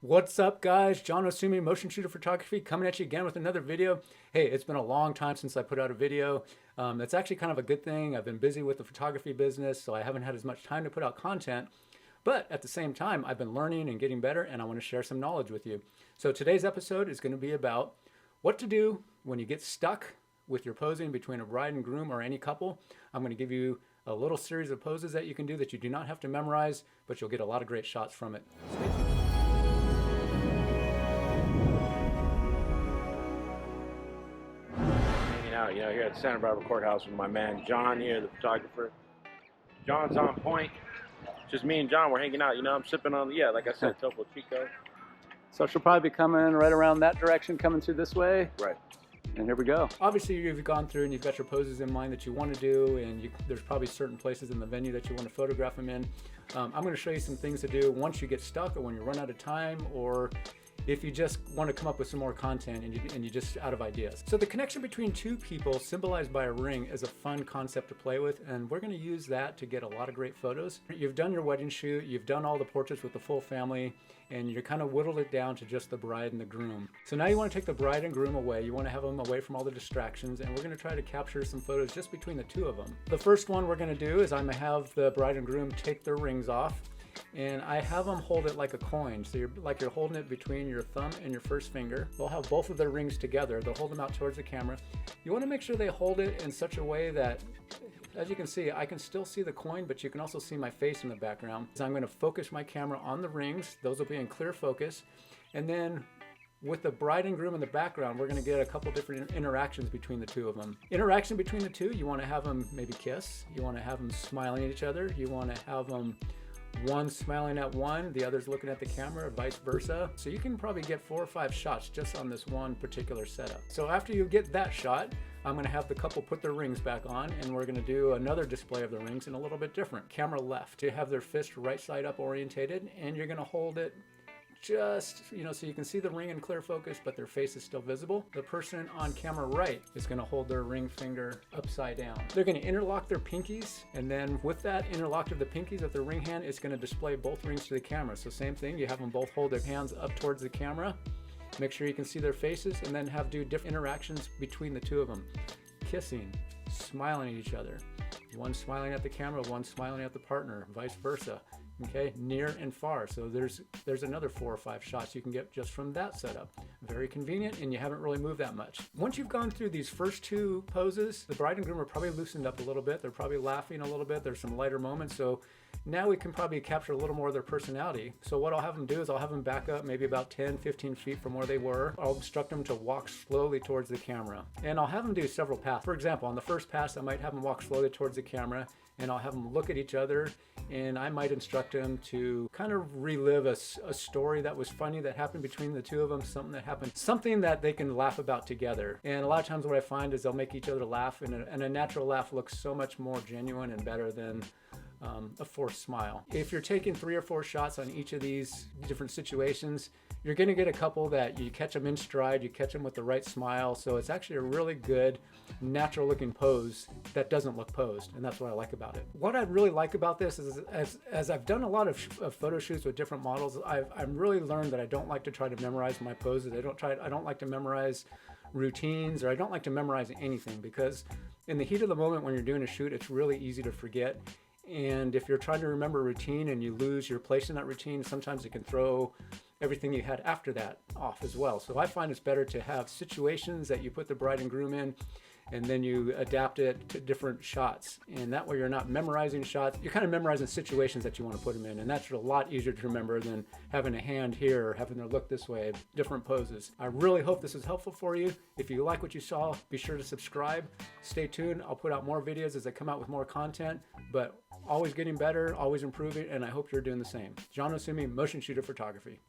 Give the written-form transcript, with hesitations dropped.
What's up, guys? John Osumi, motion shooter photography, coming at you again with another video. Hey, it's been a long time since I put out a video. That's actually kind of a good thing. I've been busy with the photography business, so I haven't had as much time to put out content. But at the same time, I've been learning and getting better, and I want to share some knowledge with you. So today's episode is going to be about what to do when you get stuck with your posing between a bride and groom or any couple. I'm going to give you a little series of poses that you can do that you do not have to memorize, but you'll get a lot of great shots from it. Stay tuned. Out, here at Santa Barbara Courthouse with my man John here, the photographer. John's on point. Just me and John, we're hanging out. I'm sipping on, like I said, Topo Chico. So she'll probably be coming right around that direction, coming through this way. Right. And here we go. Obviously, you've gone through and you've got your poses in mind that you want to do, and there's probably certain places in the venue that you want to photograph them in. I'm going to show you some things to do once you get stuck or when you run out of time, or if you just want to come up with some more content and you're just out of ideas. So the connection between two people symbolized by a ring is a fun concept to play with, and we're going to use that to get a lot of great photos. You've done your wedding shoot, you've done all the portraits with the full family, and you're kind of whittled it down to just the bride and the groom. So now you want to take the bride and groom away. You want to have them away from all the distractions, and we're going to try to capture some photos just between the two of them. The first one we're going to do is I'm going to have the bride and groom take their rings off, and I have them hold it like a coin. So you're holding it between your thumb and your first finger. They'll have both of their rings together. They'll hold them out towards the camera. You want to make sure they hold it in such a way that, as you can see, I can still see the coin, but you can also see my face in the background. So I'm going to focus my camera on the rings. Those will be in clear focus. And then with the bride and groom in the background, we're going to get a couple different interactions between the two of them. Interaction between the two, you want to have them maybe kiss. You want to have them smiling at each other. You want to have them one smiling at one, the other's looking at the camera, or vice versa. So you can probably get 4 or 5 shots just on this one particular setup. So after you get that shot, I'm going to have the couple put their rings back on, and we're going to do another display of the rings and a little bit different. Camera left, to have their fist right side up orientated, and you're going to hold it just, so you can see the ring in clear focus, but their face is still visible. The person on camera right is going to hold their ring finger upside down. They're going to interlock their pinkies, and then with that interlock of the pinkies of their ring hand, it's going to display both rings to the camera. So same thing, you have them both hold their hands up towards the camera. Make sure you can see their faces, and then do different interactions between the two of them. Kissing, smiling at each other. One smiling at the camera, one smiling at the partner, vice versa. Okay, near and far. So there's another 4 or 5 shots you can get just from that setup. Very convenient, and you haven't really moved that much. Once you've gone through these first 2 poses, the bride and groom are probably loosened up a little bit. They're probably laughing a little bit. There's some lighter moments. So now we can probably capture a little more of their personality. So what I'll have them do is I'll have them back up maybe about 10, 15 feet from where they were. I'll instruct them to walk slowly towards the camera. And I'll have them do several passes. For example, on the first pass, I might have them walk slowly towards the camera, and I'll have them look at each other, and I might instruct them to kind of relive a story that was funny that happened between the two of them, something that they can laugh about together. And a lot of times what I find is they'll make each other laugh, and a natural laugh looks so much more genuine and better than a forced smile. If you're taking 3 or 4 shots on each of these different situations, you're going to get a couple that you catch them in stride, you catch them with the right smile. So it's actually a really good natural looking pose that doesn't look posed, and that's what I like about it. What I really like about this is as I've done a lot of photo shoots with different models, I've really learned that I don't like to try to memorize my poses. I don't like to memorize routines, or I don't like to memorize anything, because in the heat of the moment when you're doing a shoot, it's really easy to forget. And if you're trying to remember a routine and you lose your place in that routine, sometimes it can throw everything you had after that off as well. So I find it's better to have situations that you put the bride and groom in, and then you adapt it to different shots. And that way you're not memorizing shots, you're kind of memorizing situations that you want to put them in. And that's a lot easier to remember than having a hand here or having their look this way, different poses. I really hope this is helpful for you. If you like what you saw, be sure to subscribe. Stay tuned. I'll put out more videos as I come out with more content, but always getting better, always improving, and I hope you're doing the same. John Osumi, motion shooter photography.